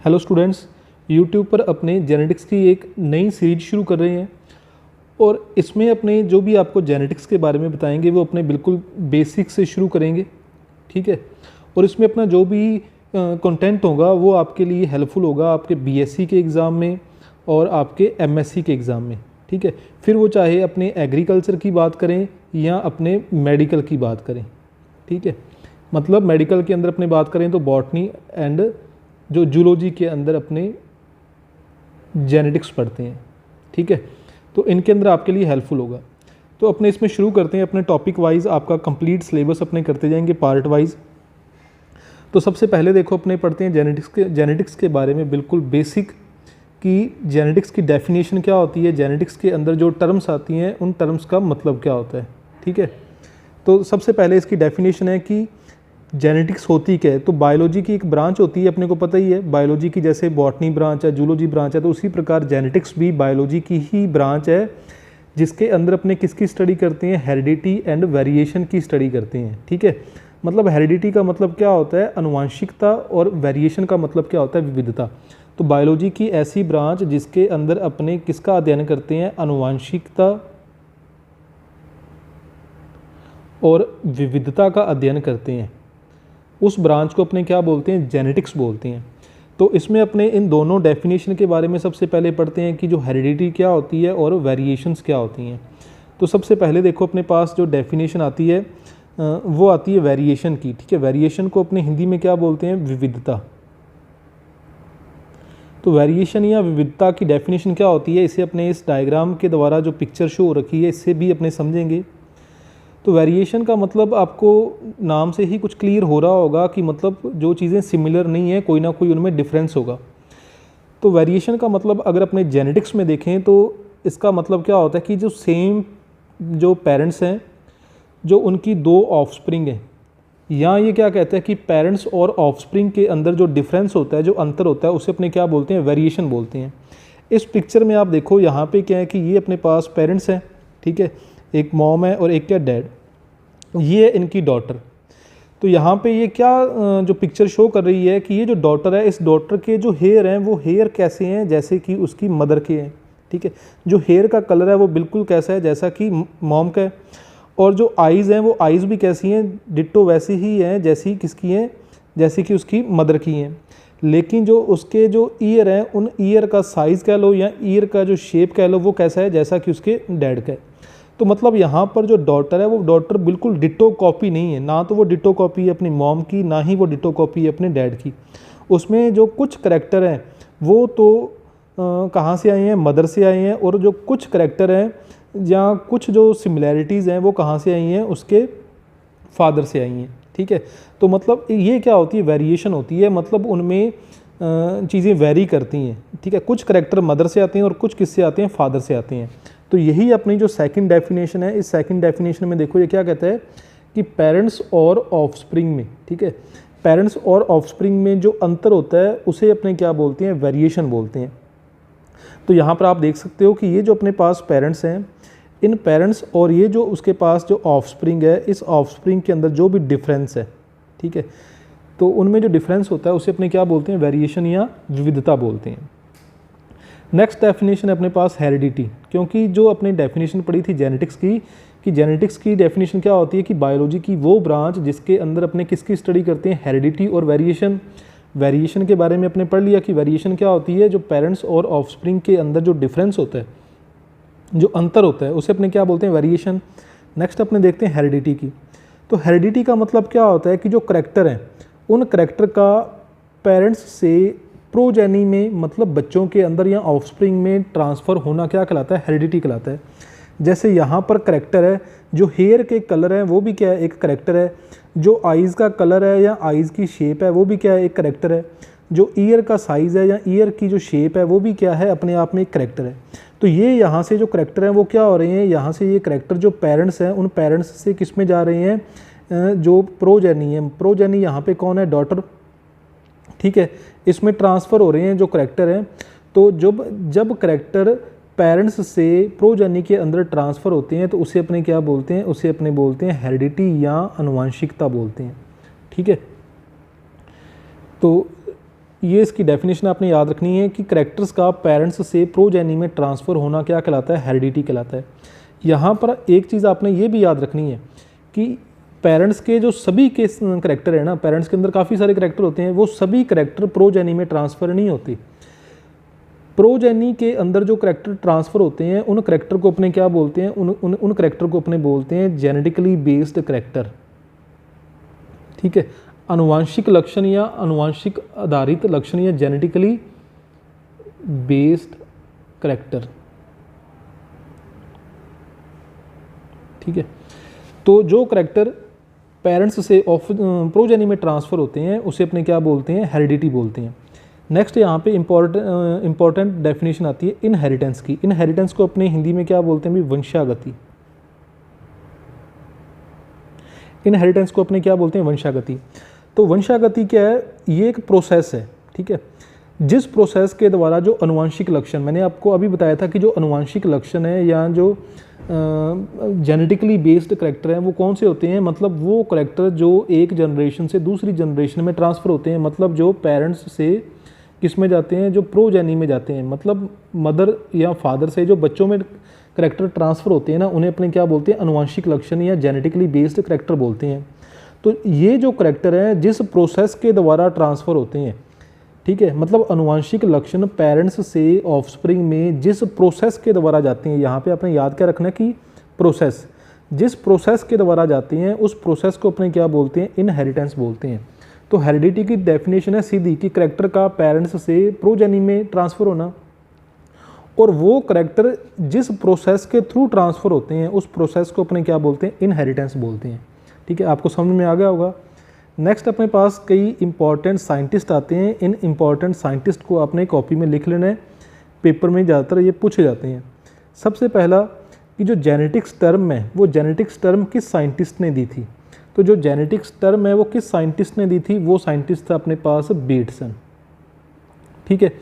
Hello students, YouTube पर अपने genetics की एक नई सीरीज शुरू कर रहे हैं और इसमें अपने जो भी आपको जेनेटिक्स के बारे में बताएंगे वो अपने बिल्कुल बेसिक से शुरू करेंगे। ठीक है। और इसमें अपना जो भी कंटेंट होगा वो आपके लिए हेल्पफुल होगा आपके बीएससी के एग्ज़ाम में और आपके एमएससी के एग्ज़ाम में। ठीक है। फिर वो चाहे अपने एग्रीकल्चर की बात करें या अपने मेडिकल की बात करें। ठीक है। मतलब मेडिकल के अंदर अपने बात करें तो बॉटनी एंड जो जूलॉजी के अंदर अपने जेनेटिक्स पढ़ते हैं। ठीक है। तो इनके अंदर आपके लिए हेल्पफुल होगा। तो अपने इसमें शुरू करते हैं, अपने टॉपिक वाइज आपका कंप्लीट सिलेबस अपने करते जाएंगे पार्ट वाइज। तो सबसे पहले देखो अपने पढ़ते हैं जेनेटिक्स के बारे में बिल्कुल बेसिक कि जेनेटिक्स की डेफिनेशन क्या होती है, जेनेटिक्स के अंदर जो टर्म्स आती हैं उन टर्म्स का मतलब क्या होता है। ठीक है। तो सबसे पहले इसकी डेफिनेशन है कि जेनेटिक्स होती क्या है। तो बायोलॉजी की एक ब्रांच होती है, अपने को पता ही है, बायोलॉजी की जैसे बॉटनी ब्रांच है, जूलॉजी ब्रांच है, तो उसी प्रकार जेनेटिक्स भी बायोलॉजी की ही ब्रांच है जिसके अंदर अपने किसकी स्टडी करते हैं, हेरिडिटी एंड वेरिएशन की स्टडी करते हैं। ठीक है। मतलब हेरिडिटी का मतलब क्या होता है, अनुवांशिकता, और वेरिएशन का मतलब क्या होता है, विविधता। तो बायोलॉजी की ऐसी ब्रांच जिसके अंदर अपने किसका अध्ययन करते हैं, अनुवांशिकता और विविधता का अध्ययन करते हैं, उस ब्रांच को अपने क्या बोलते हैं, जेनेटिक्स बोलते हैं। तो इसमें अपने इन दोनों डेफिनेशन के बारे में सबसे पहले पढ़ते हैं कि जो हेरिडिटी क्या होती है और वेरिएशंस क्या होती हैं। तो सबसे पहले देखो अपने पास जो डेफिनेशन आती है वो आती है वेरिएशन की। ठीक है। वेरिएशन को अपने हिंदी में क्या बोलते हैं, विविधता। तो वेरिएशन या विविधता की डेफिनेशन क्या होती है, इसे अपने इस डायग्राम के द्वारा जो पिक्चर शो हो रखी है इससे भी अपने समझेंगे। तो वेरिएशन का मतलब आपको नाम से ही कुछ क्लियर हो रहा होगा कि मतलब जो चीज़ें सिमिलर नहीं है, कोई ना कोई उनमें डिफरेंस होगा। तो वेरिएशन का मतलब अगर अपने जेनेटिक्स में देखें तो इसका मतलब क्या होता है कि जो सेम जो पेरेंट्स हैं, जो उनकी दो ऑफस्प्रिंग हैं, या ये क्या कहते हैं कि पेरेंट्स और ऑफस्प्रिंग के अंदर जो डिफरेंस होता है, जो अंतर होता है, उसे अपने क्या बोलते हैं, वेरिएशन बोलते हैं। इस पिक्चर में आप देखो यहाँ पे क्या है कि ये अपने पास पेरेंट्स हैं। ठीक है। एक मॉम है और एक क्या डैड, ये है इनकी डॉटर। तो यहाँ पे ये क्या जो पिक्चर शो कर रही है कि ये जो डॉटर है, इस डॉटर के जो हेयर हैं वो हेयर कैसे हैं, जैसे कि उसकी मदर के हैं। ठीक है। जो हेयर का कलर है वो बिल्कुल कैसा है, जैसा कि मॉम का है। और जो आइज़ हैं वो आइज़ भी कैसी हैं, डिट्टो वैसी ही हैं जैसी किसकी हैं, जैसे कि उसकी मदर की हैं। लेकिन जो उसके जो ईयर हैं, उन ईयर का साइज़ कह लो या ईयर का जो शेप कह लो, वो कैसा है, जैसा कि उसके डैड का है। तो मतलब यहाँ पर जो डॉटर है वो डॉटर बिल्कुल डिट्टो कॉपी नहीं है, ना तो वो डिट्टो कॉपी है अपनी मॉम की, ना ही वो डिट्टो कॉपी है अपने डैड की। उसमें जो कुछ करैक्टर हैं वो तो कहाँ से आए हैं, मदर से आए हैं, और जो कुछ करैक्टर हैं या कुछ जो सिमिलैरिटीज़ हैं वो कहाँ से आई हैं, उसके फादर से आई हैं। ठीक है। तो मतलब ये क्या होती है, वेरिएशन होती है, मतलब उनमें चीज़ें वेरी करती हैं। ठीक है। कुछ करैक्टर मदर से आते हैं और कुछ किससे आते हैं, फादर से आते हैं। तो यही अपनी जो सेकंड डेफिनेशन है, इस सेकंड डेफिनेशन में देखो ये क्या कहता है कि पेरेंट्स और ऑफस्प्रिंग में, ठीक है, पेरेंट्स और ऑफस्प्रिंग में जो अंतर होता है उसे अपने क्या बोलते हैं, वेरिएशन बोलते हैं। तो यहाँ पर आप देख सकते हो कि ये जो अपने पास पेरेंट्स हैं, इन पेरेंट्स और ये जो उसके पास जो ऑफस्प्रिंग है, इस ऑफस्प्रिंग के अंदर जो भी डिफरेंस है, ठीक है, तो उनमें जो डिफरेंस होता है उसे अपने क्या बोलते हैं, वेरिएशन या विविधता बोलते हैं। नेक्स्ट डेफिनेशन है अपने पास हेरिडिटी, क्योंकि जो अपने डेफिनेशन पढ़ी थी जेनेटिक्स की, कि जेनेटिक्स की डेफिनेशन क्या होती है कि बायोलॉजी की वो ब्रांच जिसके अंदर अपने किसकी स्टडी करते हैं, हेरिडिटी और वेरिएशन। वेरिएशन के बारे में अपने पढ़ लिया कि वेरिएशन क्या होती है, जो पेरेंट्स और ऑफस्प्रिंग के अंदर जो डिफरेंस होता है, जो अंतर होता है, उसे अपने क्या बोलते हैं, वेरिएशन। नेक्स्ट अपने देखते हैं हेरिडिटी की। तो हेरिडिटी का मतलब क्या होता है कि जो करैक्टर हैं, उन करैक्टर का पेरेंट्स से प्रोजेनी में, मतलब बच्चों के अंदर या ऑफस्प्रिंग में ट्रांसफ़र होना क्या कहलाता है, हेरिडिटी कहलाता है। जैसे यहाँ पर करैक्टर है, जो हेयर के कलर हैं वो भी क्या है, एक करैक्टर है। जो आइज़ का कलर है या आइज़ की शेप है वो भी क्या है, एक करैक्टर है। जो ईयर का साइज़ है या ईयर की जो शेप है वो भी क्या है, अपने आप में एक करैक्टर है। तो ये यहाँ से जो करैक्टर हैं वो क्या हो रहे हैं, यहाँ से ये करैक्टर जो पेरेंट्स हैं उन पेरेंट्स से किस में जा रहे हैं, जो प्रोजेनी है, प्रोजेनी यहाँ पे कौन है, डॉटर। ठीक है। इसमें ट्रांसफ़र हो रहे हैं जो करैक्टर हैं। तो जब करैक्टर पेरेंट्स से प्रोजेनी के अंदर ट्रांसफ़र होते हैं तो उसे अपने क्या बोलते हैं, उसे अपने बोलते हैं हेरिडिटी या अनुवांशिकता बोलते हैं। ठीक है। तो ये इसकी डेफिनेशन आपने याद रखनी है कि करेक्टर्स का पेरेंट्स से प्रोजेनी में ट्रांसफ़र होना क्या कहलाता है, हेरिडिटी कहलाता है। यहाँ पर एक चीज़ आपने ये भी याद रखनी है कि पेरेंट्स के जो सभी के करेक्टर है ना, पेरेंट्स के अंदर काफ़ी सारे करेक्टर होते हैं, वो सभी करेक्टर प्रोजेनी में ट्रांसफ़र नहीं होती। प्रोजेनी के अंदर जो करेक्टर ट्रांसफ़र होते हैं उन करेक्टर को अपने क्या बोलते हैं, उन करेक्टर को अपने बोलते हैं जेनेटिकली बेस्ड करेक्टर। ठीक है, आनुवांशिक लक्षण या आनुवांशिक आधारित लक्षण या जेनेटिकली बेस्ड करेक्टर। ठीक है, तो जो करेक्टर पेरेंट्स से प्रोजेनी में ट्रांसफ़र होते हैं उसे अपने क्या बोलते हैं, हेरिडिटी बोलते हैं। नेक्स्ट यहाँ पे इम्पॉर्टेंट डेफिनेशन आती है इनहेरिटेंस की। इनहेरिटेंस को अपने हिंदी में क्या बोलते हैं भी, वंशागति। इनहेरिटेंस को अपने क्या बोलते हैं, वंशागति। तो वंशागति क्या है, ये एक प्रोसेस है। ठीक है, जिस प्रोसेस के द्वारा जो अनुवांशिक लक्षण, मैंने आपको अभी बताया था कि जो अनुवांशिक लक्षण है या जो जेनेटिकली बेस्ड करेक्टर हैं वो कौन से होते हैं, मतलब वो करेक्टर जो एक जनरेशन से दूसरी जनरेशन में ट्रांसफ़र होते हैं, मतलब जो पेरेंट्स से किस में जाते हैं, जो प्रोजेनी में जाते हैं, मतलब मदर या फादर से जो बच्चों में करेक्टर ट्रांसफ़र होते हैं ना, उन्हें अपने क्या बोलते हैं, अनुवांशिक लक्षण या जेनेटिकली बेस्ड करेक्टर बोलते हैं। तो ये जो करेक्टर हैं जिस प्रोसेस के द्वारा ट्रांसफ़र होते हैं, ठीक है, मतलब अनुवांशिक लक्षण पेरेंट्स से ऑफस्प्रिंग में जिस प्रोसेस के द्वारा जाते हैं, यहाँ पे आपने याद क्या रखना है कि प्रोसेस, जिस प्रोसेस के द्वारा जाते हैं उस प्रोसेस को अपने क्या बोलते हैं, इनहेरिटेंस बोलते हैं। तो हेरिडिटी की डेफिनेशन है सीधी कि करेक्टर का पेरेंट्स से प्रोजेनी में ट्रांसफ़र होना, और वो करेक्टर जिस प्रोसेस के थ्रू ट्रांसफ़र होते हैं उस प्रोसेस को अपने क्या बोलते हैं, इनहेरिटेंस बोलते हैं। ठीक है, आपको समझ में आ गया होगा। नेक्स्ट अपने पास कई इंपॉर्टेंट साइंटिस्ट आते हैं। इन इंपॉर्टेंट साइंटिस्ट को अपने कॉपी में लिख लेना है, पेपर में ज़्यादातर ये पूछे जाते हैं। सबसे पहला कि जो जेनेटिक्स टर्म है वो जेनेटिक्स टर्म किस साइंटिस्ट ने दी थी, तो जो जेनेटिक्स टर्म है वो किस साइंटिस्ट ने दी थी, वो साइंटिस्ट था अपने पास बेटसन। ठीक है,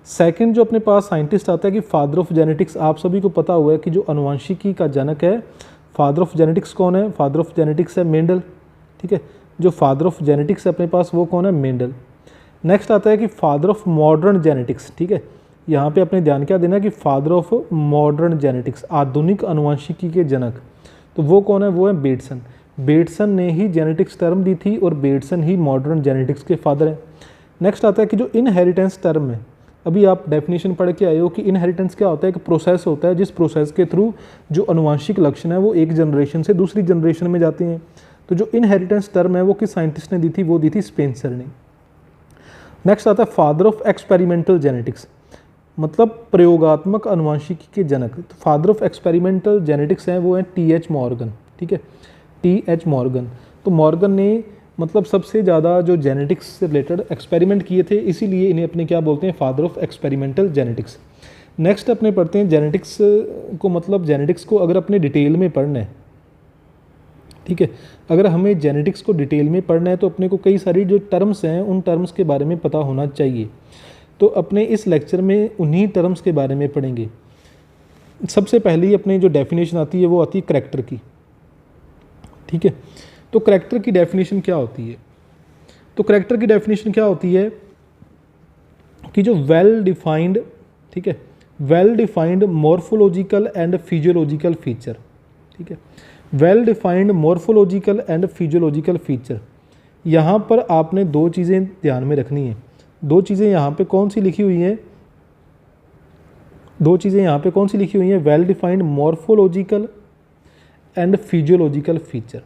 सेकंड जो अपने पास साइंटिस्ट आता है कि फादर ऑफ जेनेटिक्स, आप सभी को पता हुआ है कि जो अनुवांशिकी का जनक है, फादर ऑफ जेनेटिक्स कौन है, फादर ऑफ जेनेटिक्स है मेंडल। ठीक है, जो फादर ऑफ जेनेटिक्स है अपने पास वो कौन है, मेंडल। नेक्स्ट आता है कि फादर ऑफ मॉडर्न जेनेटिक्स। ठीक है, यहाँ पे अपने ध्यान क्या देना है कि फादर ऑफ मॉडर्न जेनेटिक्स, आधुनिक अनुवांशिकी के जनक, तो वो कौन है, वो है बेटसन। बेटसन ने ही जेनेटिक्स टर्म दी थी और बेटसन ही मॉडर्न जेनेटिक्स के फादर हैं। नेक्स्ट आता है कि जो इनहेरिटेंस टर्म है, अभी आप डेफिनेशन पढ़ के आए हो कि इनहेरिटेंस क्या होता है, एक प्रोसेस होता है जिस प्रोसेस के थ्रू जो अनुवांशिक लक्षण है वो एक जनरेशन से दूसरी जनरेशन में जाते हैं। तो जो इनहेरिटेंस टर्म है वो किस साइंटिस्ट ने दी थी, वो दी थी स्पेंसर ने। नेक्स्ट आता है फादर ऑफ एक्सपेरिमेंटल जेनेटिक्स, मतलब प्रयोगात्मक अनुवांशिकी के जनक। तो फादर ऑफ एक्सपेरिमेंटल जेनेटिक्स हैं वो हैं टी.एच. मॉर्गन। ठीक है, टी.एच. मॉर्गन। तो मॉर्गन ने मतलब सबसे ज़्यादा जो जेनेटिक्स से रिलेटेड एक्सपेरिमेंट किए थे, इसीलिए इन्हें अपने क्या बोलते हैं, father of experimental genetics. Next अपने पढ़ते हैं जेनेटिक्स को, मतलब जेनेटिक्स को अगर अपने डिटेल में पढ़ना है, ठीक है, अगर हमें जेनेटिक्स को डिटेल में पढ़ना है तो अपने को कई सारी जो टर्म्स हैं उन टर्म्स के बारे में पता होना चाहिए। तो अपने इस लेक्चर में उन्हीं टर्म्स के बारे में पढ़ेंगे। सबसे पहले अपने जो डेफिनेशन आती है वो आती है करेक्टर की। ठीक है, तो करेक्टर की डेफिनेशन क्या होती है, तो करेक्टर की डेफिनेशन क्या होती है कि जो वेल डिफाइंड, ठीक है, well defined morphological and physiological feature. ठीक है, well defined morphological and physiological feature. यहाँ पर आपने दो चीज़ें ध्यान में रखनी है। दो चीज़ें यहाँ पे कौन सी लिखी हुई हैं, दो चीज़ें यहाँ पे कौन सी लिखी हुई हैं, well defined morphological and physiological feature.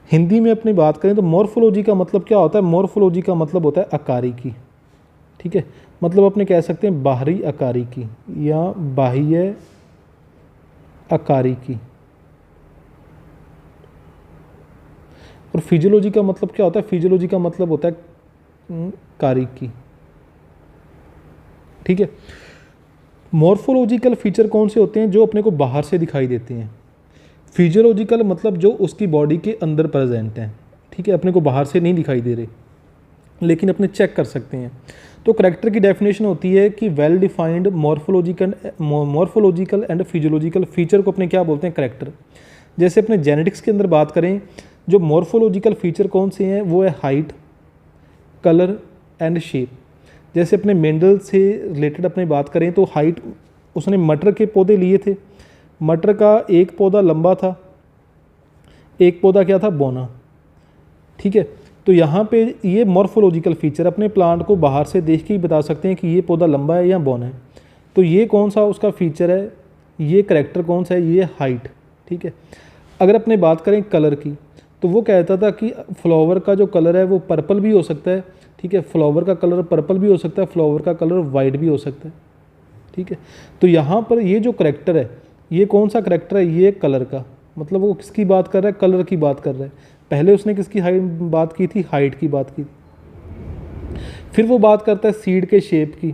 Hindi में अपनी बात करें तो मॉर्फोलॉजी का मतलब क्या होता है, मॉर्फोलॉजी का मतलब होता है आकारिकी। ठीक है, मतलब अपने कह सकते हैं बाहरी आकारिकी या बाह्य आकारिकी। और फिजियोलॉजी का मतलब क्या होता है, फिजियोलॉजी का मतलब होता है कारिकी। ठीक है, मॉर्फोलॉजिकल फीचर कौन से होते हैं, जो अपने को बाहर से दिखाई देते हैं। फिजियोलॉजिकल मतलब जो उसकी बॉडी के अंदर प्रेजेंट हैं। ठीक है, अपने को बाहर से नहीं दिखाई दे रहे लेकिन अपने चेक कर सकते हैं। तो करेक्टर की डेफिनेशन होती है कि well defined morphological and physiological feature को अपने क्या बोलते हैं, करेक्टर। जैसे अपने जेनेटिक्स के अंदर बात करें, जो मॉर्फोलॉजिकल फीचर कौन से हैं वो है हाइट, कलर, एंड शेप। जैसे अपने मेंडल से रिलेटेड अपने बात करें तो हाइट, उसने मटर के पौधे लिए थे, मटर का एक पौधा लंबा था, एक पौधा क्या था, बौना। ठीक है, तो यहाँ पे ये मॉर्फोलॉजिकल फीचर अपने प्लांट को बाहर से देख के ही बता सकते हैं कि ये पौधा लंबा है या बौना है। तो ये कौन सा उसका फीचर है, ये करैक्टर कौन सा है, ये हाइट। ठीक है, अगर अपने बात करें कलर की, तो वो कहता था कि फ्लावर का जो कलर है वो पर्पल भी हो सकता है। ठीक है, फ्लावर का कलर पर्पल भी हो सकता है, फ्लावर का कलर वाइट भी हो सकता है। ठीक है, तो यहाँ पर ये जो करैक्टर है, ये कौन सा करैक्टर है, ये कलर का, मतलब वो किसकी बात कर रहा है, कलर की बात कर रहा है। पहले उसने किसकी बात की थी, हाइट की बात की। फिर वो बात करता है सीड के शेप की।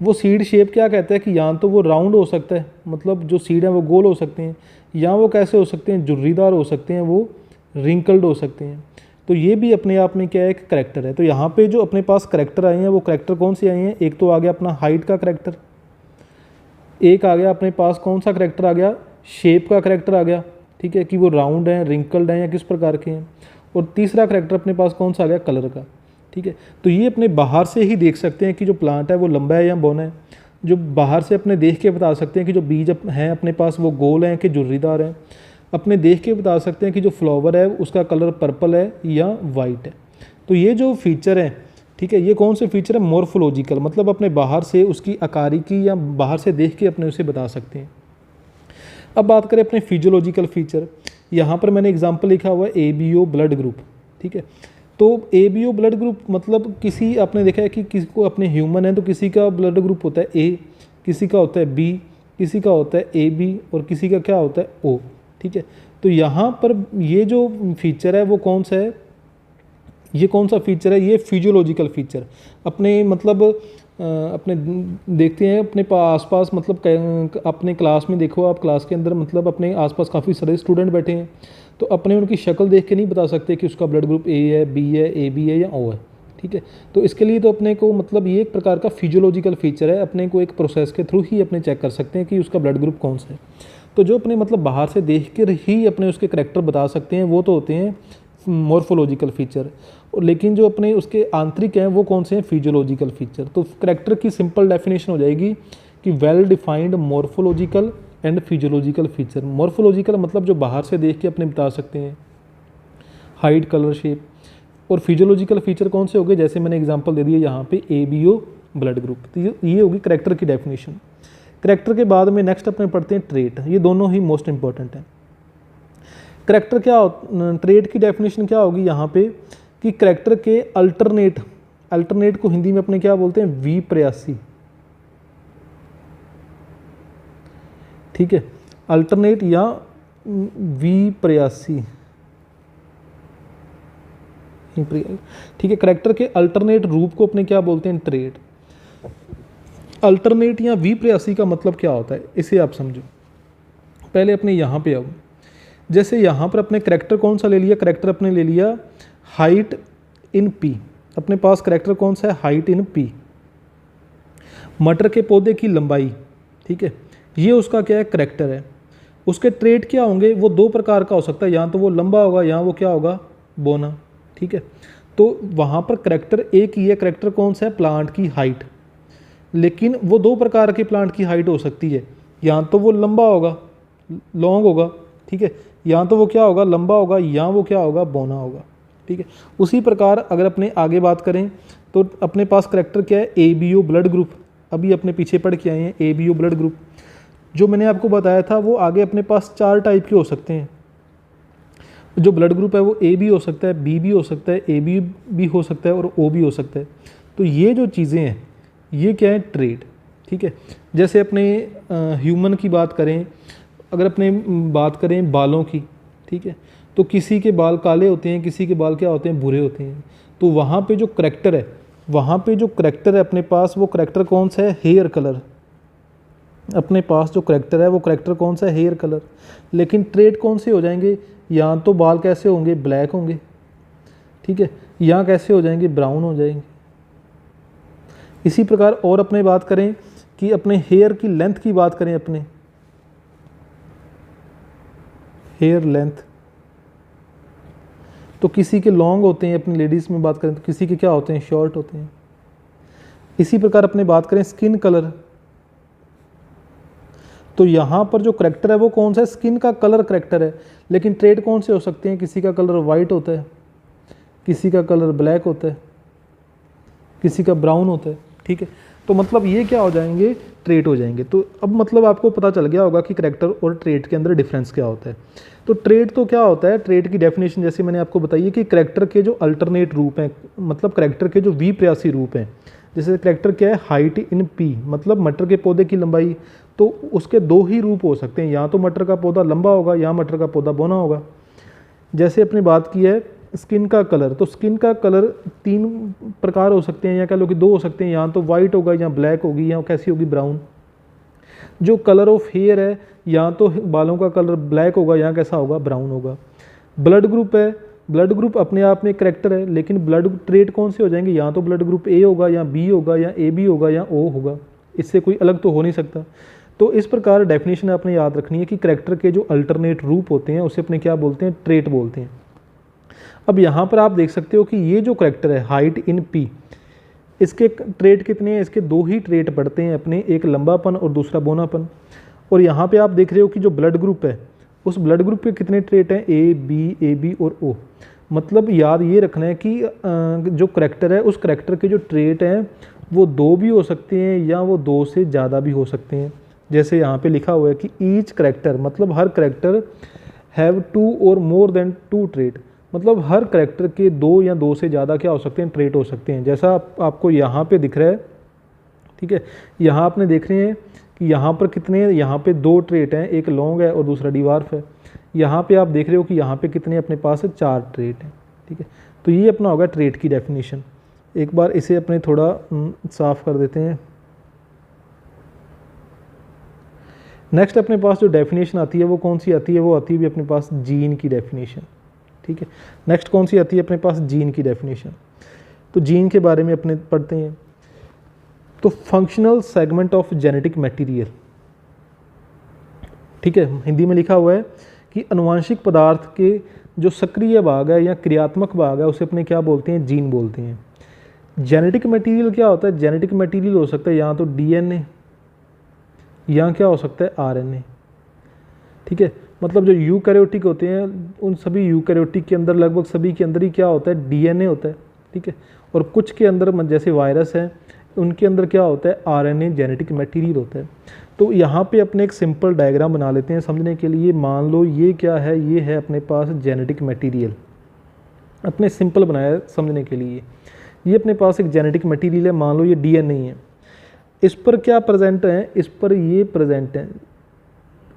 वो सीड शेप क्या कहता है कि या तो वो राउंड हो सकता है, मतलब जो सीड है वो गोल हो सकते हैं, या वो कैसे हो सकते हैं, झुर्रीदार हो सकते हैं, वो रिंकल्ड हो सकते हैं। तो ये भी अपने आप में क्या है, एक करैक्टर है। तो यहाँ पे जो अपने पास करैक्टर आए हैं वो करैक्टर कौन से आए हैं, एक तो आ गया अपना हाइट का करैक्टर, एक आ गया अपने पास कौन सा करैक्टर आ गया, शेप का करैक्टर आ गया। ठीक है, कि वो राउंड हैं, रिंकल्ड हैं या किस प्रकार के हैं। और तीसरा करैक्टर अपने पास कौन सा आ गया, कलर का। ठीक है, तो ये अपने बाहर से ही देख सकते हैं कि जो प्लांट है वो लंबा है या बौना है। जो बाहर से अपने देख के बता सकते हैं कि जो बीज हैं अपने पास वो गोल हैं कि झुर्रीदार हैं। अपने देख के बता सकते हैं कि जो फ्लावर है उसका कलर पर्पल है या वाइट है। तो ये जो फीचर है, ठीक है, ये कौन से फीचर है, मॉर्फोलॉजिकल, मतलब अपने बाहर से उसकी आकारी की या बाहर से देख के अपने उसे बता सकते हैं। अब बात करें अपने फिजियोलॉजिकल फीचर, यहाँ पर मैंने एग्जांपल लिखा हुआ है ABO ब्लड ग्रुप। ठीक है, तो ABO ब्लड ग्रुप मतलब किसी, आपने देखा है कि किसी को अपने ह्यूमन है तो किसी का ब्लड ग्रुप होता है A, किसी का होता है B, किसी का होता है AB और किसी का क्या होता है O। ठीक है, तो यहाँ पर ये जो फीचर है वो कौन सा है, ये कौन सा फीचर है, ये फिजियोलॉजिकल फीचर अपने, मतलब अपने देखते हैं अपने आसपास, मतलब अपने क्लास में देखो आप, क्लास के अंदर मतलब अपने आसपास काफ़ी सारे स्टूडेंट बैठे हैं, तो अपने उनकी शक्ल देख के नहीं बता सकते कि उसका ब्लड ग्रुप A है, B है, AB है या O है। ठीक है, तो इसके लिए तो अपने को, मतलब ये एक प्रकार का फिजियोलॉजिकल फीचर है, अपने को एक प्रोसेस के थ्रू ही अपने चेक कर सकते हैं कि उसका ब्लड ग्रुप कौन सा है। तो जो अपने मतलब बाहर से देख कर ही अपने उसके करैक्टर बता सकते हैं वो तो होते हैं मॉर्फोलॉजिकल फीचर, लेकिन जो अपने उसके आंतरिक हैं वो कौन से हैं, फिजियोलॉजिकल फीचर। तो करैक्टर की सिंपल डेफिनेशन हो जाएगी कि well defined morphological and physiological feature. Morphological मतलब जो बाहर से देख के अपने बता सकते हैं, हाइट, कलर, शेप। और फिजियोलॉजिकल फीचर कौन से हो गए, जैसे मैंने एग्जांपल दे दिया यहाँ पे ABO ब्लड ग्रुप। तो ये होगी करैक्टर की डेफिनेशन। करैक्टर के बाद में नेक्स्ट अपने पढ़ते हैं ट्रेट, ये दोनों ही मोस्ट इंपॉर्टेंट हैं। करैक्टर क्या, ट्रेट की डेफिनेशन क्या होगी यहाँ पे कि करैक्टर के अल्टरनेट को हिंदी में अपने क्या बोलते हैं, विपर्यासी। ठीक है, अल्टरनेट या विपर्यासी। ठीक है, करैक्टर के अल्टरनेट रूप को अपने क्या बोलते हैं, ट्रेट। अल्टरनेट या विपर्यासी का मतलब क्या होता है, इसे आप समझो। पहले अपने यहाँ पे आओ, जैसे यहाँ पर अपने करैक्टर कौन सा ले लिया, करैक्टर अपने ले लिया हाइट इन P। अपने पास करैक्टर कौन सा है, हाइट इन P। मटर के पौधे की लंबाई, ठीक है, ये उसका क्या है, करैक्टर है। उसके ट्रेट क्या होंगे, वो दो प्रकार का हो सकता है, या तो वो लंबा होगा या वो क्या होगा, बोना। ठीक है, तो वहाँ पर करैक्टर एक ही है, करैक्टर कौन सा है, प्लांट की हाइट। लेकिन वो दो प्रकार के प्लांट की हाइट हो सकती है, या तो वो लंबा होगा, लॉन्ग होगा, ठीक है, या तो वो क्या होगा, लंबा होगा, या वो क्या होगा, बोना होगा। ठीक है, उसी प्रकार अगर अपने आगे बात करें तो अपने पास करैक्टर क्या है, ABO ब्लड ग्रुप। अभी अपने पीछे पढ़ के आए हैं ABO ब्लड ग्रुप। जो मैंने आपको बताया था वो आगे अपने पास 4 टाइप के हो सकते हैं। जो ब्लड ग्रुप है वो A भी हो सकता है, B भी हो सकता है, AB भी हो सकता है और O भी हो सकता है। तो ये जो चीज़ें हैं ये क्या है, ट्रेट। ठीक है, जैसे अपने ह्यूमन की बात करें, अगर अपने बात करें बालों की, ठीक है, तो किसी के बाल काले होते हैं, किसी के बाल क्या होते हैं, भूरे होते हैं। तो वहाँ पे जो करैक्टर है, वहाँ पे जो करैक्टर है अपने पास, वो करैक्टर कौन सा है, हेयर कलर। अपने पास जो करैक्टर है वो करैक्टर कौन सा है, हेयर कलर। लेकिन ट्रेट कौन से हो जाएंगे, या तो बाल कैसे होंगे, ब्लैक होंगे, ठीक है, या कैसे हो जाएंगे, ब्राउन हो जाएंगे। इसी प्रकार और अपने बात करें कि अपने हेयर की लेंथ की बात करें, अपने हेयर लेंथ, तो किसी के लॉन्ग होते हैं, अपनी लेडीज़ में बात करें तो किसी के क्या होते हैं, शॉर्ट होते हैं। इसी प्रकार अपने बात करें स्किन कलर, तो यहाँ पर जो करैक्टर है वो कौन सा है, स्किन का कलर करैक्टर है, लेकिन ट्रेट कौन से हो सकते हैं, किसी का कलर वाइट होता है, किसी का कलर ब्लैक होता है, किसी का ब्राउन होता है। ठीक है, तो मतलब ये क्या हो जाएंगे, ट्रेट हो जाएंगे। तो अब मतलब आपको पता चल गया होगा कि करैक्टर और ट्रेट के अंदर डिफरेंस क्या होता है। तो ट्रेट तो क्या होता है, ट्रेट की डेफिनेशन जैसे मैंने आपको बताई है कि करैक्टर के जो अल्टरनेट रूप हैं, मतलब करैक्टर के जो विपर्यासी रूप हैं, जैसे करैक्टर क्या है, हाइट इन पी, मतलब मटर के पौधे की लंबाई, तो उसके दो ही रूप हो सकते हैं, या तो मटर का पौधा लंबा होगा या मटर का पौधा बौना होगा। जैसे अपनी बात की है स्किन का कलर, तो स्किन का कलर 3 प्रकार हो सकते हैं, या कह लो कि 2 हो सकते हैं, या तो वाइट होगा या ब्लैक होगी या कैसी होगी, ब्राउन। जो कलर ऑफ हेयर है, या तो बालों का कलर ब्लैक होगा या कैसा होगा, ब्राउन होगा। ब्लड ग्रुप है, ब्लड ग्रुप अपने आप में करैक्टर है, लेकिन ब्लड ट्रेट कौन से हो जाएंगे, या तो ब्लड ग्रुप ए होगा या बी होगा या ए बी होगा या ओ होगा, इससे कोई अलग तो हो नहीं सकता। तो इस प्रकार डेफिनेशन आपने याद रखनी है कि करैक्टर के जो अल्टरनेट रूप होते हैं उसे अपने क्या बोलते हैं, ट्रेट बोलते हैं। अब यहाँ पर आप देख सकते हो कि ये जो करैक्टर है हाइट इन पी, इसके ट्रेट कितने हैं, इसके 2 ही ट्रेट पड़ते हैं अपने, एक लंबापन और दूसरा बोनापन। और यहाँ पे आप देख रहे हो कि जो ब्लड ग्रुप है उस ब्लड ग्रुप के कितने ट्रेट हैं, ए बी और ओ। मतलब याद ये रखना है कि जो करैक्टर है उस करैक्टर के जो ट्रेट हैं वो 2 भी हो सकते हैं या वो 2 से ज़्यादा भी हो सकते हैं। जैसे यहाँ पे लिखा हुआ है कि ईच करैक्टर, मतलब हर करैक्टर हैव 2 और मोर देन 2 ट्रेट, मतलब हर करैक्टर के 2 या 2 से ज़्यादा क्या हो सकते हैं, ट्रेट हो सकते हैं। जैसा आपको यहाँ पे दिख रहा है, ठीक है, यहाँ आपने देख रहे हैं कि यहाँ पर कितने, यहाँ पे 2 ट्रेट हैं, एक लॉन्ग है और दूसरा डिवार्फ है। यहाँ पे आप देख रहे हो कि यहाँ पे कितने अपने पास 4 ट्रेट हैं। ठीक है, तो ये अपना होगा ट्रेट की डेफिनेशन। एक बार इसे अपने थोड़ा साफ कर देते हैं। नेक्स्ट अपने पास जो डेफिनेशन आती है वो कौन सी आती है, वो आती है भी अपने पास जीन की डेफिनेशन। ठीक है, नेक्स्ट कौन सी आती है अपने पास, जीन की डेफिनेशन। तो जीन के बारे में अपने पढ़ते हैं। तो functional segment of genetic material, ठीक है, हिंदी में लिखा हुआ है कि अनुवांशिक पदार्थ के जो सक्रिय भाग है या क्रियात्मक भाग है उसे अपने क्या बोलते हैं, जीन बोलते हैं। जेनेटिक मटेरियल क्या होता है, जेनेटिक मटेरियल हो सकता है या तो डीएनए या क्या हो सकता है, आरएनए। ठीक है, मतलब जो यूकैरियोटिक होते हैं उन सभी यूकैरियोटिक के अंदर लगभग सभी के अंदर ही क्या होता है, डीएनए होता है। ठीक है, और कुछ के अंदर जैसे वायरस है उनके अंदर क्या होता है, आरएनए जेनेटिक मटेरियल होता है। तो यहाँ पे अपने एक सिंपल डायग्राम बना लेते हैं समझने के लिए। मान लो ये क्या है, ये है अपने पास जेनेटिक मटेरियल, अपने सिंपल बनाया समझने के लिए। ये अपने पास एक जेनेटिक मटेरियल है, मान लो ये डीएनए है, इस पर क्या प्रेजेंट है, इस पर ये प्रेजेंट है,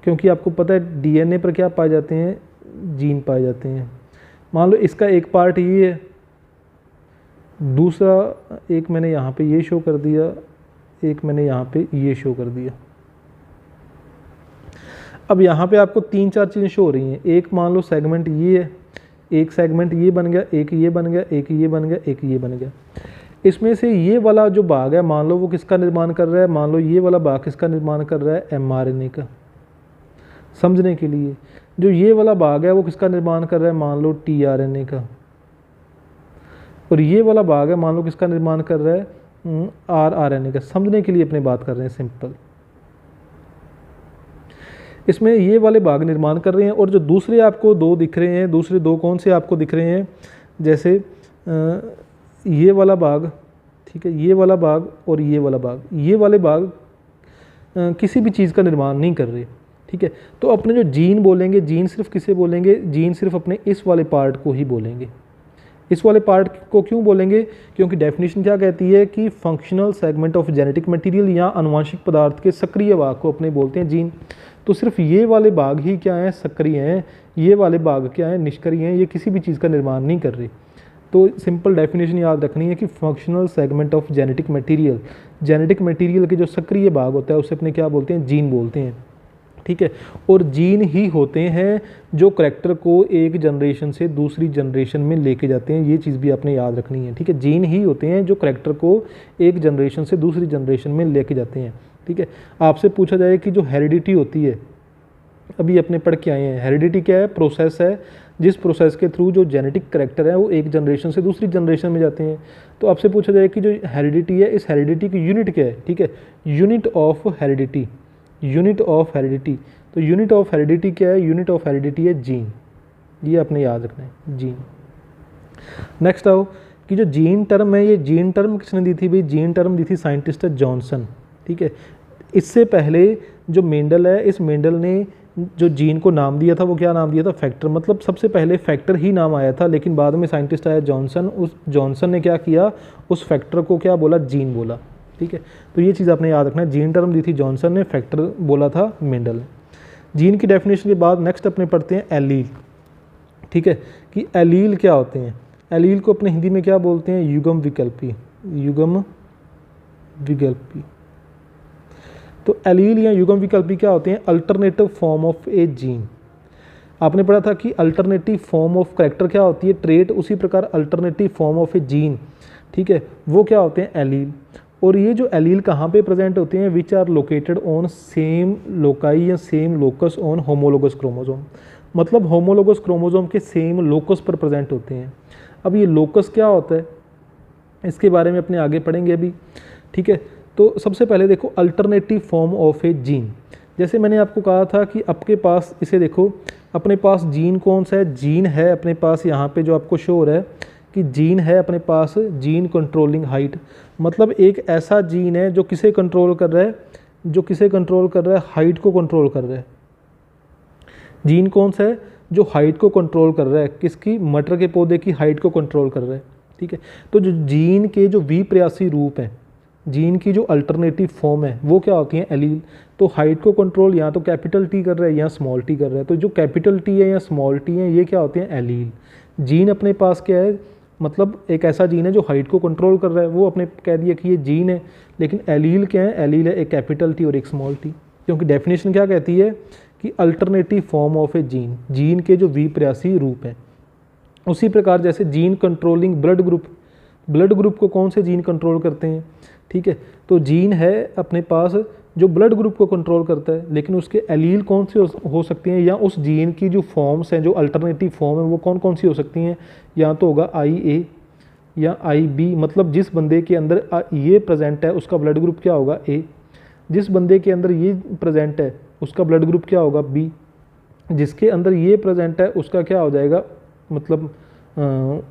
क्योंकि आपको पता है डीएनए पर क्या पाए जाते हैं, जीन पाए जाते हैं। मान लो इसका एक पार्ट ये है, दूसरा एक मैंने यहाँ पे ये शो कर दिया, एक मैंने यहाँ पे ये शो कर दिया। अब यहाँ पे आपको 3-4 चीज़ें शो हो रही हैं। एक मान लो सेगमेंट ये है, एक सेगमेंट ये बन गया, एक ये बन गया, एक ये बन गया, एक ये बन गया। इसमें से ये वाला जो भाग है मान लो वो किसका निर्माण कर रहा है, मान लो ये वाला भाग किसका निर्माण कर रहा है, एमआरएनए का। समझने के लिए जो ये वाला भाग है वो किसका निर्माण कर रहा है, मान लो टीआरएनए का। और ये वाला भाग है मान लो किसका निर्माण कर रहा है, आरआरएनए का। समझने के लिए अपने बात कर रहे हैं सिंपल। इसमें ये वाले भाग निर्माण कर रहे हैं, और जो दूसरे आपको 2 दिख रहे हैं, दूसरे 2 कौन से आपको दिख रहे हैं, जैसे ये वाला भाग, ठीक है, ये वाला भाग और ये वाला भाग, ये वाले भाग किसी भी चीज़ का निर्माण नहीं कर रहे। ठीक है, तो अपने जो जीन बोलेंगे, जीन सिर्फ किसे बोलेंगे, जीन सिर्फ अपने इस वाले पार्ट को ही बोलेंगे। इस वाले पार्ट को क्यों बोलेंगे, क्योंकि डेफिनेशन क्या कहती है कि functional segment of genetic material या अनुवांशिक पदार्थ के सक्रिय भाग को अपने बोलते हैं जीन। तो सिर्फ ये वाले भाग ही क्या हैं, सक्रिय हैं, ये वाले भाग क्या हैं, निष्क्रिय हैं, ये किसी भी चीज़ का निर्माण नहीं कर रहे। तो सिंपल डेफिनेशन याद रखनी है कि functional segment of genetic material, genetic material के जो सक्रिय भाग होता है उसे अपने क्या बोलते हैं, जीन बोलते हैं। ठीक है, और जीन ही होते हैं जो करैक्टर को एक जनरेशन से दूसरी जनरेशन में लेके जाते हैं। ये चीज़ भी आपने याद रखनी है। ठीक है, जीन ही होते हैं जो करैक्टर को एक जनरेशन से दूसरी जनरेशन में लेके जाते हैं। ठीक है, आपसे पूछा जाए कि जो हेरिडिटी होती है अभी अपने पढ़ के आए हैं। हेरिडिटी क्या है? प्रोसेस है जिस प्रोसेस के थ्रू जो जेनेटिक करैक्टर है वो एक जनरेशन से दूसरी जनरेशन में जाते हैं। तो आपसे पूछा जाए कि जो हेरिडिटी है, इस हेरिडिटी की यूनिट क्या है? ठीक है, unit of heredity, unit of heredity. तो यूनिट ऑफ हेरिडिटी क्या है? यूनिट ऑफ हेरिडिटी है जीन। ये आपने याद रखना है, जीन। नेक्स्ट आओ कि जो जीन टर्म है, ये जीन टर्म किसने दी थी भाई? जीन टर्म दी थी साइंटिस्ट जॉनसन। ठीक है, इससे पहले जो मेंडल है, इस मेंडल ने जो जीन को नाम दिया था वो क्या नाम दिया था? फैक्टर। मतलब सबसे पहले फैक्टर ही नाम आया था, लेकिन बाद में साइंटिस्ट आया जॉनसन, उस जॉनसन ने क्या किया? उस फैक्टर को क्या बोला? जीन बोला। ठीक है, तो ये चीज़ आपने याद रखना है। जीन टर्म दी थी जॉनसन ने, फैक्टर बोला था मेंडल ने। जीन की डेफिनेशन के बाद नेक्स्ट अपने पढ़ते हैं एलील। ठीक है, कि एलील क्या होते हैं? एलील को अपने हिंदी में क्या बोलते हैं? युग्म विकल्पी, युग्म विकल्पी। तो एलील या युग्म विकल्पी क्या होते हैं? Alternative form of A gene. आपने पढ़ा था कि अल्टरनेटिव फॉर्म ऑफ कैरेक्टर क्या होती है? ट्रेट। उसी प्रकार alternative form of A gene, ठीक है, वो क्या होते हैं? एलील। और ये जो एलील कहाँ पे प्रेजेंट होते हैं? Which are located on same loci या same locus on homologous chromosome. मतलब होमोलोगस क्रोमोसोम के सेम लोकस पर प्रेजेंट होते हैं। अब ये लोकस क्या होता है, इसके बारे में अपने आगे पढ़ेंगे अभी। ठीक है, तो सबसे पहले देखो alternative form of A gene. जैसे मैंने आपको कहा था कि आपके पास, इसे देखो, अपने पास जीन कौन सा है? जीन है अपने पास, यहाँ पे जो आपको शो हो रहा है कि जीन है अपने पास, जीन कंट्रोलिंग हाइट। मतलब एक ऐसा जीन है जो किसे कंट्रोल कर रहा है? जो किसे कंट्रोल कर रहा है? हाइट को कंट्रोल कर रहा है। जीन कौन सा है? जो हाइट को कंट्रोल कर रहा है। किसकी? मटर के पौधे की हाइट को कंट्रोल कर रहा है। ठीक है, तो जो जीन के जो विप्रयासी रूप हैं, जीन की जो अल्टरनेटिव फॉर्म है वो क्या होती है? एलील। तो हाइट को कंट्रोल या तो कैपिटल टी कर रहा है या स्मॉल टी कर रहा है। तो जो कैपिटल टी है या स्मॉल टी है ये क्या होते हैं? एलील। जीन अपने पास क्या है? मतलब एक ऐसा जीन है जो हाइट को कंट्रोल कर रहा है, वो अपने कह दिया कि ये जीन है। लेकिन एलील क्या है? एलील है एक कैपिटल टी और एक स्मॉल टी। क्योंकि डेफिनेशन क्या कहती है कि alternative form of A gene, gene के जो विप्रयासी रूप हैं। उसी प्रकार जैसे gene controlling blood group, blood group को कौन से जीन कंट्रोल करते हैं? ठीक है, तो जीन है अपने पास जो ब्लड ग्रुप को कंट्रोल करता है, लेकिन उसके एलील कौन से हो सकती हैं? या उस जीन की जो फॉर्म्स हैं, जो अल्टरनेटिव फॉर्म है, वो कौन कौन सी हो सकती हैं? या तो होगा IA या IB। मतलब जिस बंदे के अंदर ये प्रेजेंट है उसका ब्लड ग्रुप क्या होगा? A। जिस बंदे के अंदर ये प्रेजेंट है उसका ब्लड ग्रुप क्या होगा? B। जिसके अंदर ये प्रेजेंट है उसका क्या हो जाएगा? मतलब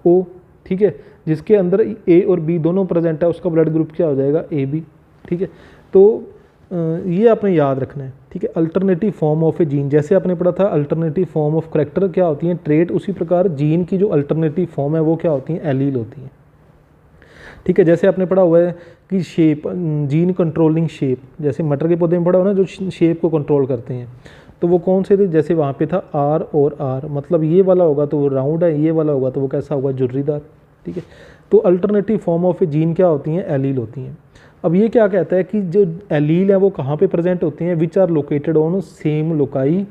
O। ठीक है, जिसके अंदर A और B दोनों प्रेजेंट है उसका ब्लड ग्रुप क्या हो जाएगा? AB। ठीक है, तो ये आपने याद रखना है। ठीक है, alternative form of A gene, जैसे आपने पढ़ा था अल्टरनेटिव फॉर्म ऑफ करैक्टर क्या होती हैं? ट्रेट। उसी प्रकार जीन की जो अल्टरनेटिव फॉर्म है वो क्या होती हैं? एलील होती हैं। ठीक है, जैसे आपने पढ़ा हुआ है कि शेप, जीन कंट्रोलिंग शेप, जैसे मटर के पौधे में पढ़ा हो ना, जो शेप को कंट्रोल करते हैं, तो वो कौन से थे? जैसे वहाँ पे था R और R। मतलब ये वाला होगा तो वो राउंड है, ये वाला होगा तो वो कैसा होगा? झुर्रीदार। ठीक है, तो alternative form of A gene क्या होती हैं? एलील होती हैं। अब ये क्या कहता है कि जो एलील है वो कहाँ पे प्रेजेंट होती हैं? Which are located on same loci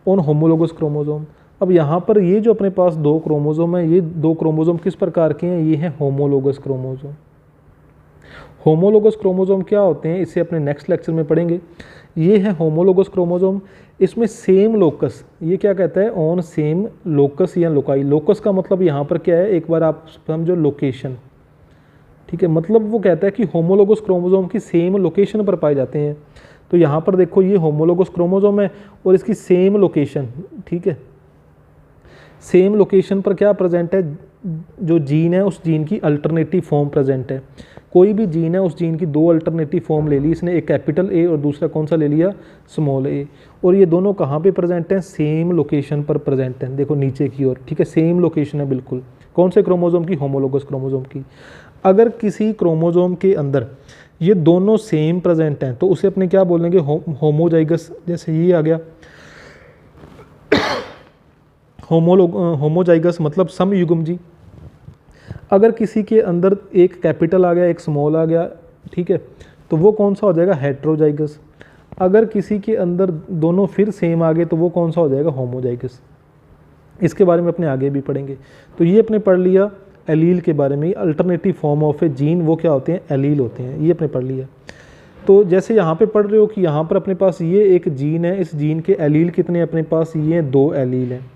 on homologous chromosome. अब यहाँ पर ये जो अपने पास दो क्रोमोसोम है, ये दो क्रोमोसोम किस प्रकार के हैं? ये हैं होमोलोगस क्रोमोसोम। होमोलोगस क्रोमोसोम क्या होते हैं? इसे अपने नेक्स्ट लेक्चर में पढ़ेंगे। ये है होमोलोगस क्रोमोसोम, इसमें सेम लोकस, ये क्या कहता है? ऑन सेम लोकस या लोकाई। लोकस का मतलब यहाँ पर क्या है? एक बार आप समझो, लोकेशन। ठीक है, मतलब वो कहता है कि होमोलोगस क्रोमोसोम की सेम लोकेशन पर पाए जाते हैं। तो यहाँ पर देखो ये होमोलोगस क्रोमोसोम है और इसकी सेम लोकेशन, ठीक है, सेम लोकेशन पर क्या प्रेजेंट है? जो जीन है उस जीन की अल्टरनेटिव फॉर्म प्रेजेंट है। कोई भी जीन है उस जीन की दो अल्टरनेटिव फॉर्म ले ली इसने, एक कैपिटल A और दूसरा कौन सा ले लिया? Small a। और ये दोनों कहाँ पे प्रेजेंट हैं? सेम लोकेशन पर प्रेजेंट हैं। देखो नीचे की ओर, ठीक है, सेम लोकेशन है बिल्कुल। कौन से क्रोमोसोम की? होमोलोगस क्रोमोसोम की। अगर किसी क्रोमोसोम के अंदर ये दोनों सेम प्रेजेंट हैं तो उसे अपने क्या बोलेंगे? होमोजाइगस। जैसे ये आ गया होमोजाइगस मतलब समयुग्म जी। अगर किसी के अंदर एक कैपिटल आ गया, एक स्मॉल आ गया, ठीक है, तो वो कौन सा हो जाएगा? हेट्रोजाइगस। अगर किसी के अंदर दोनों फिर सेम आ गए तो वो कौन सा हो जाएगा? होमोजाइगस। इसके बारे में अपने आगे भी पढ़ेंगे। तो ये अपने पढ़ लिया एलील के बारे में। Alternative form of A gene वो क्या होते हैं? एलील होते हैं, ये अपने पढ़ लिया। तो जैसे यहाँ पे पढ़ रहे हो कि यहाँ पर अपने पास ये एक जीन है, इस जीन के एलील कितने अपने पास, ये 2 एलील हैं।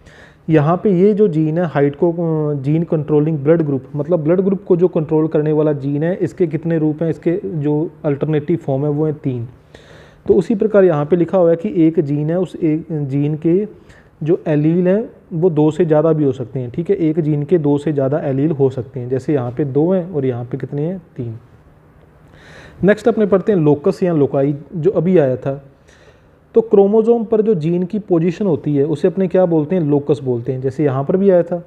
यहाँ पे ये जो जीन है हाइट को जीन कंट्रोलिंग ब्लड ग्रुप, मतलब ब्लड ग्रुप को जो कंट्रोल करने वाला जीन है, इसके कितने रूप हैं, इसके जो अल्टरनेटिव फॉर्म है वो है 3। तो उसी प्रकार यहाँ पे लिखा हुआ है कि एक जीन है, उस एक जीन के जो एलील हैं वो 2 से ज़्यादा भी हो सकते हैं, ठीक है। एक जीन के 2 से ज़्यादा एलील हो सकते हैं, जैसे यहाँ पे 2 हैं और यहाँ पे कितने हैं, 3। नेक्स्ट अपने पढ़ते हैं लोकस या लोकाई, जो अभी आया था। तो क्रोमोसोम पर जो जीन की पोजीशन होती है उसे अपने क्या बोलते हैं, लोकस बोलते हैं। जैसे यहाँ पर भी आया था,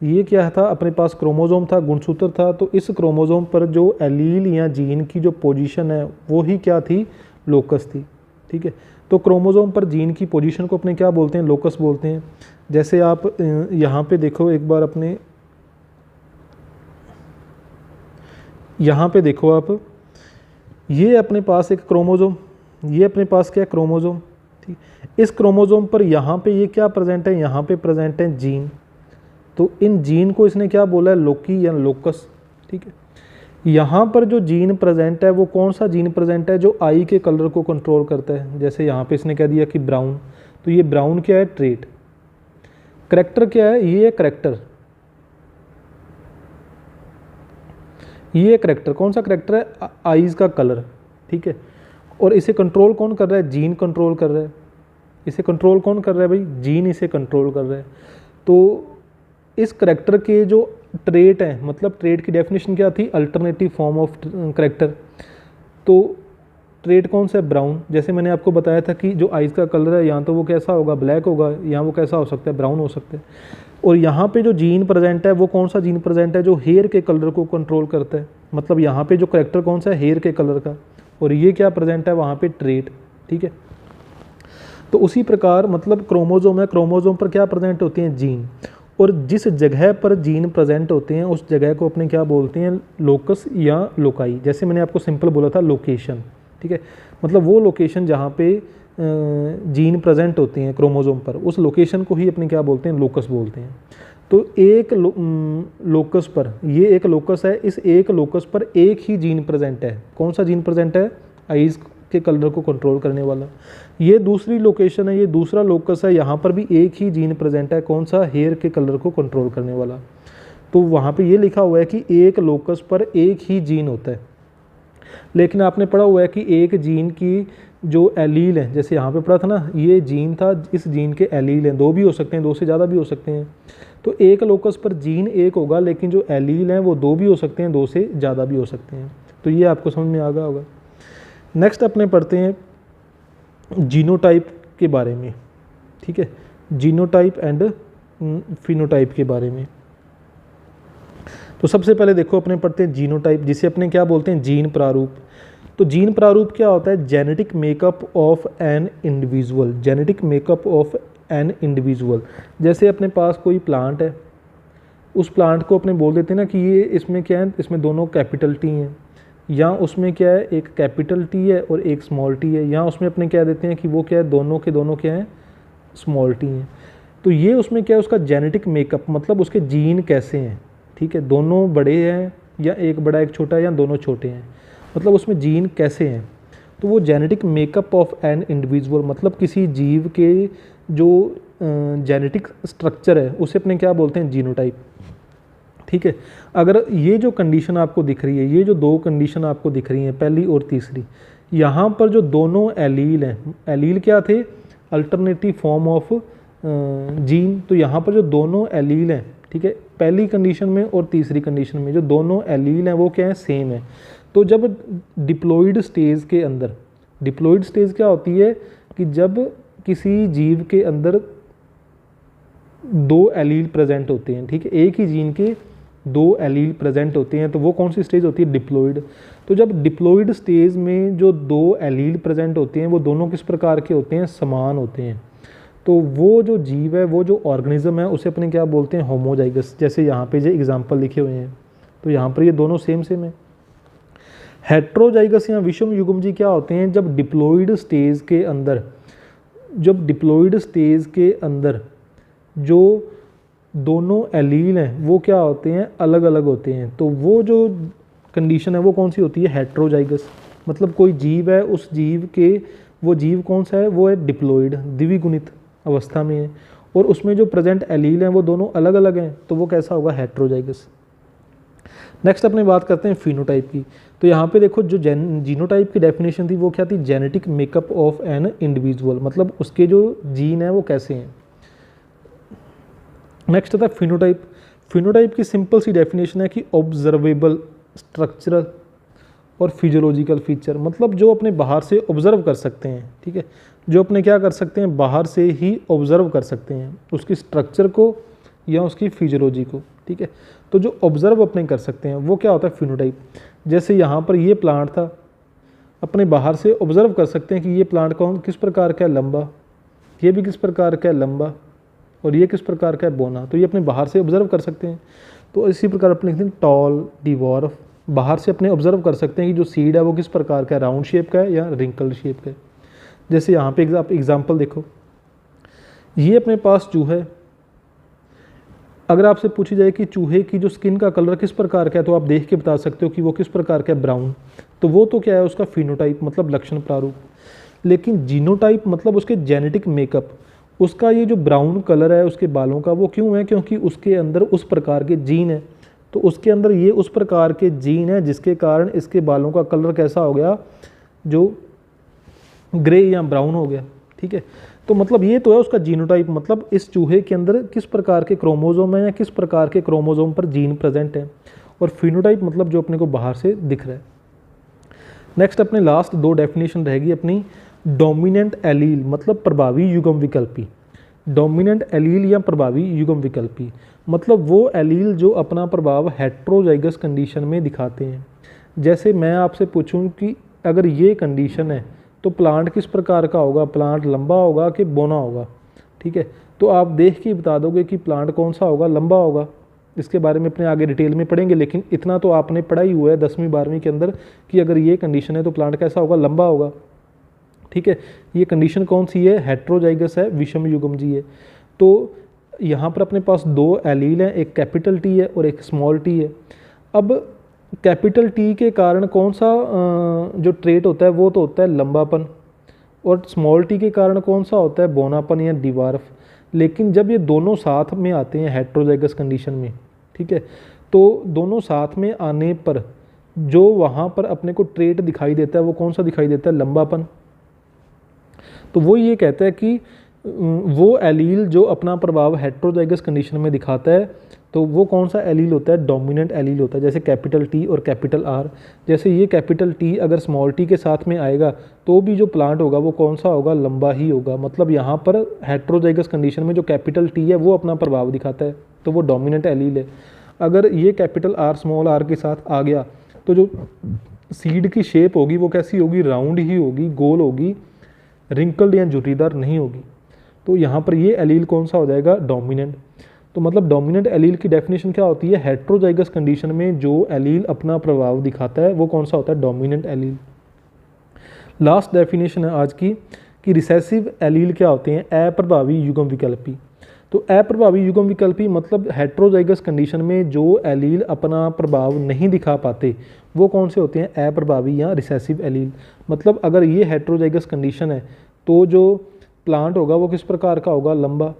ये क्या था, अपने पास क्रोमोसोम था, गुणसूत्र था, तो इस क्रोमोसोम पर जो एलील या जीन की जो पोजीशन है वो ही क्या थी, लोकस थी, ठीक है। तो क्रोमोसोम पर जीन की पोजीशन को अपने क्या बोलते हैं, लोकस बोलते हैं। जैसे आप यहाँ पे देखो एक बार, अपने यहाँ पे देखो आप, ये अपने पास एक क्रोमोसोम, ये अपने पास क्या है, क्रोमोसोम, ठीक। इस क्रोमोसोम पर यहाँ पे ये क्या प्रेजेंट है, यहाँ पे प्रेजेंट है जीन। तो इन जीन को इसने क्या बोला है, लोकी या लोकस, ठीक है। यहाँ पर जो जीन प्रेजेंट है वो कौन सा जीन प्रेजेंट है, जो आई के कलर को कंट्रोल करता है। जैसे यहाँ पे इसने कह दिया कि ब्राउन, तो ये ब्राउन क्या है, ट्रेट। करैक्टर क्या है, ये है करैक्टर, ये करैक्टर, कौन सा करैक्टर है, आईज का कलर, ठीक है। और इसे कंट्रोल कौन कर रहा है, जीन कंट्रोल कर रहा है। इसे कंट्रोल कौन कर रहा है भाई, जीन इसे कंट्रोल कर रहा है। तो इस करैक्टर के जो ट्रेट हैं, मतलब ट्रेट की डेफिनेशन क्या थी, अल्टरनेटिव फॉर्म ऑफ करैक्टर। तो ट्रेट कौन सा है, ब्राउन। जैसे मैंने आपको बताया था कि जो आइज़ का कलर है, यहाँ तो वो कैसा होगा, ब्लैक होगा, यहाँ वो कैसा हो सकता है, ब्राउन हो सकता है। और यहाँ पे जो जीन प्रेजेंट है वो कौन सा जीन प्रेजेंट है, जो हेयर के कलर को कंट्रोल करता है। मतलब यहाँ पे जो करैक्टर कौन सा है, हेयर के कलर का, और ये क्या प्रेजेंट है वहाँ पे, ट्रेट, ठीक है। तो उसी प्रकार मतलब क्रोमोसोम है, क्रोमोसोम पर क्या प्रेजेंट होते हैं, जीन। और जिस जगह पर जीन प्रेजेंट होते हैं उस जगह को अपने क्या बोलते हैं, लोकस या लोकाई। जैसे मैंने आपको सिंपल बोला था, लोकेशन, ठीक है। मतलब वो लोकेशन जहाँ पे जीन प्रेजेंट होते हैं क्रोमोसोम पर, उस लोकेशन को ही अपने क्या बोलते हैं, लोकस बोलते हैं। तो एक लोकस पर, ये एक लोकस है, इस एक लोकस पर एक ही जीन प्रेजेंट है। कौन सा जीन प्रेजेंट है, आइज के कलर को कंट्रोल करने वाला। ये दूसरी लोकेशन है, ये दूसरा लोकस है, यहाँ पर भी एक ही जीन प्रेजेंट है, कौन सा, हेयर के कलर को कंट्रोल करने वाला। तो वहाँ पे ये लिखा हुआ है कि एक लोकस पर एक ही जीन होता है। लेकिन आपने पढ़ा हुआ है कि एक जीन की जो एलील है, जैसे यहाँ पे पढ़ा था ना, ये जीन था, इस जीन के एलील हैं, 2 भी हो सकते हैं, 2 से ज़्यादा भी हो सकते हैं। तो एक लोकस पर जीन एक होगा, लेकिन जो एलील हैं वो 2 भी हो सकते हैं, 2 से ज़्यादा भी हो सकते हैं। तो ये आपको समझ में आ गया होगा। नेक्स्ट अपने पढ़ते हैं जीनोटाइप के बारे में, ठीक है, जीनोटाइप एंड फिनोटाइप के बारे में। तो सबसे पहले देखो अपने पढ़ते हैं जीनोटाइप, जिसे अपने क्या बोलते हैं, जीन प्रारूप। तो जीन प्रारूप क्या होता है, genetic makeup of an individual, genetic makeup of an individual. जैसे अपने पास कोई प्लांट है, उस प्लांट को अपने बोल देते हैं ना कि ये इसमें क्या है, इसमें दोनों कैपिटल टी हैं, या उसमें क्या है, एक कैपिटल टी है और एक स्मॉल टी है, या उसमें अपने क्या देते हैं कि वो क्या है, दोनों के दोनों क्या हैं, स्मॉल टी हैं। तो ये उसमें क्या है, उसका जेनेटिक मेकअप, मतलब उसके जीन कैसे हैं, ठीक है, दोनों बड़े हैं या एक बड़ा एक छोटा, या दोनों छोटे हैं, मतलब उसमें जीन कैसे हैं। तो वो genetic makeup of an individual, मतलब किसी जीव के जो जेनेटिक स्ट्रक्चर है उसे अपने क्या बोलते हैं, जीनोटाइप, ठीक है। अगर ये जो कंडीशन आपको दिख रही है, ये जो 2 कंडीशन आपको दिख रही हैं, पहली और तीसरी, यहाँ पर जो दोनों एलील हैं, एलील क्या थे, अल्टरनेटिव फॉर्म ऑफ जीन। तो यहाँ पर जो दोनों एलील हैं, ठीक है, पहली कंडीशन में और तीसरी कंडीशन में जो दोनों एलील हैं वो क्या है, सेम है। तो जब डिप्लॉइड स्टेज के अंदर, डिप्लॉइड स्टेज क्या होती है कि जब किसी जीव के अंदर 2 एलील प्रेजेंट होते हैं, ठीक है, एक ही जीन के 2 एलील प्रेजेंट होते हैं, तो वो कौन सी स्टेज होती है, डिप्लॉइड। तो जब डिप्लॉइड स्टेज में जो 2 एलील प्रेजेंट होते हैं वो दोनों किस प्रकार के होते हैं, समान होते हैं। तो वो जो जीव है, वो जो ऑर्गेनिज्म है, उसे अपने क्या बोलते हैं, होमोजाइगस। जैसे यहाँ पे जो एग्जाम्पल लिखे हुए हैं, तो यहाँ पर ये दोनों सेम सेम है। हेट्रोजाइगस या विषम युग्म जी क्या होते हैं, जब डिप्लॉइड स्टेज के अंदर, जब डिप्लॉइड स्टेज के अंदर जो दोनों एलील हैं वो क्या होते हैं, अलग अलग होते हैं। तो वो जो कंडीशन है वो कौन सी होती है, हेट्रोजाइगस, मतलब कोई जीव है, उस जीव के, वो जीव कौन सा है, वो है डिप्लॉइड, द्विगुणित अवस्था में है, और उसमें जो प्रेजेंट एलील हैं वो दोनों अलग अलग हैं, तो वो कैसा होगा, हेट्रोजाइगस। नेक्स्ट अपनी बात करते हैं फिनोटाइप की। तो यहाँ पे देखो जो जीनोटाइप की डेफिनेशन थी वो क्या थी, genetic makeup of an individual, मतलब उसके जो जीन है वो कैसे हैं। नेक्स्ट था फिनोटाइप। फिनोटाइप की सिंपल सी डेफिनेशन है कि ऑब्जर्वेबल स्ट्रक्चरल और फिजियोलॉजिकल फीचर, मतलब जो अपने बाहर से ऑब्जर्व कर सकते हैं, ठीक है, जो अपने क्या कर सकते हैं, बाहर से ही ऑब्जर्व कर सकते हैं उसकी स्ट्रक्चर को या उसकी फिजियोलॉजी को, ठीक है। तो जो ऑब्जर्व अपने कर सकते हैं वो क्या होता है, फिनोटाइप। जैसे यहाँ पर ये प्लांट था, अपने बाहर से ऑब्जर्व कर सकते हैं कि ये प्लांट कौन किस प्रकार का है, लंबा, ये भी किस प्रकार का है, लंबा, और ये किस प्रकार का है, बोना, तो ये अपने बाहर से ऑब्जर्व कर सकते हैं। तो इसी प्रकार अपने लिखते हैं टॉल, डिवॉर्फ, बाहर से अपने ऑब्जर्व कर सकते हैं कि जो सीड है वो किस प्रकार का है, राउंड शेप का है या रिंकल शेप का है। जैसे यहाँ पे एग्जाम्पल देखो, ये अपने पास चूहा है, अगर आपसे पूछी जाए कि चूहे की जो स्किन का कलर किस प्रकार का है, तो आप देख के बता सकते हो कि वो किस प्रकार का है, ब्राउन, तो वो तो क्या है, उसका फिनोटाइप मतलब लक्षण प्रारूप। लेकिन जीनोटाइप मतलब उसके जेनेटिक मेकअप, उसका ये जो ब्राउन कलर है उसके बालों का, वो क्यों है, क्योंकि उसके अंदर उस प्रकार के जीन है, तो उसके अंदर ये उस प्रकार के जीन है जिसके कारण इसके बालों का कलर कैसा हो गया, जो ग्रे या ब्राउन हो गया, ठीक है। तो मतलब ये तो है उसका जीनोटाइप, मतलब इस चूहे के अंदर किस प्रकार के क्रोमोजोम है या किस प्रकार के क्रोमोजोम पर जीन प्रेजेंट है, और फिनोटाइप मतलब जो अपने को बाहर से दिख रहा है। नेक्स्ट अपने लास्ट दो डेफिनेशन रहेगी अपनी, डोमिनेंट एलील मतलब प्रभावी युग्म विकल्पी। डोमिनेंट एलील या प्रभावी युग्म विकल्पी मतलब वो एलील जो अपना प्रभाव हेट्रोजाइगस कंडीशन में दिखाते हैं। जैसे मैं आपसे पूछूं कि अगर ये कंडीशन है तो प्लांट किस प्रकार का होगा, प्लांट लंबा होगा कि बोना होगा, ठीक है, तो आप देख के बता दोगे कि प्लांट कौन सा होगा, लंबा होगा। इसके बारे में अपने आगे डिटेल में पढ़ेंगे, लेकिन इतना तो आपने पढ़ा ही हुआ है 10वीं 12वीं के अंदर कि अगर ये कंडीशन है तो प्लांट कैसा होगा, लंबा होगा, ठीक है। ये कंडीशन कौन सी है, हेट्रोजाइगस है, विषम युग्म जी है। तो यहाँ पर अपने पास दो एलील हैं, एक कैपिटल टी है और एक स्मॉल टी है। अब कैपिटल टी के कारण कौन सा जो ट्रेट होता है वो तो होता है लंबापन, और स्मॉल टी के कारण कौन सा होता है, बोनापन या डिवार्फ। लेकिन जब ये दोनों साथ में आते हैं हेट्रोजाइगस कंडीशन में, ठीक है, तो दोनों साथ में आने पर जो वहाँ पर अपने को ट्रेट दिखाई देता है वो कौन सा दिखाई देता है, लंबापन। तो वो ये कहता है कि वो एलील जो अपना प्रभाव हेट्रोजाइगस कंडीशन में दिखाता है तो वो कौन सा एलील होता है, डोमिनेंट एलील होता है। जैसे कैपिटल टी और कैपिटल आर, जैसे ये कैपिटल टी अगर स्मॉल टी के साथ में आएगा तो भी जो प्लांट होगा वो कौन सा होगा, लंबा ही होगा। मतलब यहाँ पर हेट्रोजाइगस कंडीशन में जो कैपिटल टी है वो अपना प्रभाव दिखाता है तो वो डोमिनेंट एलील है। अगर ये कैपिटल आर स्मॉल आर के साथ आ गया तो जो सीड की शेप होगी वो कैसी होगी, राउंड ही होगी, गोल होगी, रिंकल्ड या झुर्रीदार नहीं होगी। तो यहाँ पर ये एलील कौन सा हो जाएगा, डोमिनेंट। तो मतलब डोमिनेंट एलील की डेफिनेशन क्या होती है, हेट्रोजाइगस कंडीशन में जो एलील अपना प्रभाव दिखाता है वो कौन सा होता है, डोमिनेंट एलील। लास्ट डेफिनेशन है आज की कि रिसेसिव एलील क्या होते हैं, अप्रभावी युग्म विकल्पी। तो अप्रभावी युग्म विकल्पी मतलब हेट्रोजाइगस कंडीशन में जो एलील अपना प्रभाव नहीं दिखा पाते वो कौन से होते हैं, अप्रभावी या रिसेसिव एलील। मतलब अगर ये हेट्रोजाइगस कंडीशन है तो जो प्लांट होगा वो किस प्रकार का होगा, लंबा।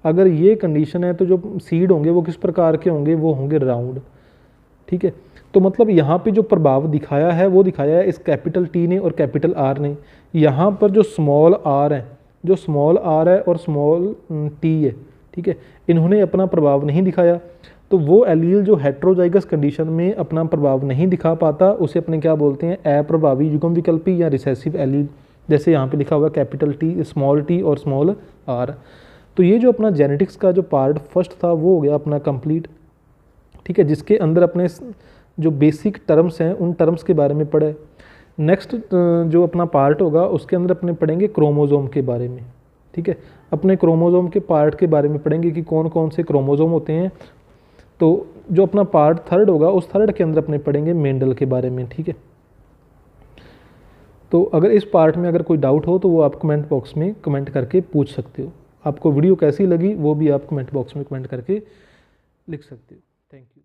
अगर ये कंडीशन है तो जो सीड होंगे वो किस प्रकार के होंगे, वो होंगे राउंड, ठीक है। तो मतलब यहाँ पे जो प्रभाव दिखाया है वो दिखाया है इस कैपिटल टी ने और कैपिटल आर ने। यहाँ पर जो स्मॉल आर है, जो स्मॉल आर है और स्मॉल टी है, ठीक है, इन्होंने अपना प्रभाव नहीं दिखाया। तो वो एलील जो हेट्रोजाइगस कंडीशन में अपना प्रभाव नहीं दिखा पाता उसे अपने क्या बोलते हैं, अप्रभावी युग्म विकल्पी या रिसेसिव एलील। जैसे यहाँ पे लिखा हुआ कैपिटल टी, स्मॉल टी और स्मॉल आर। तो ये जो अपना जेनेटिक्स का जो पार्ट फर्स्ट था वो हो गया अपना कंप्लीट, ठीक है, जिसके अंदर अपने जो बेसिक टर्म्स हैं उन टर्म्स के बारे में पढ़े। नेक्स्ट जो अपना पार्ट होगा उसके अंदर अपने पढ़ेंगे क्रोमोजोम के बारे में, ठीक है। अपने क्रोमोजोम के पार्ट के बारे में पढ़ेंगे कि कौन कौन से क्रोमोजोम होते हैं। तो जो अपना पार्ट थर्ड होगा उस थर्ड के अंदर अपने पढ़ेंगे मेंडल के बारे में, ठीक है। तो अगर इस पार्ट में अगर कोई डाउट हो तो वो आप कमेंट बॉक्स में कमेंट करके पूछ सकते हो। आपको वीडियो कैसी लगी वो भी आप कमेंट बॉक्स में कमेंट करके लिख सकते हो। Thank you.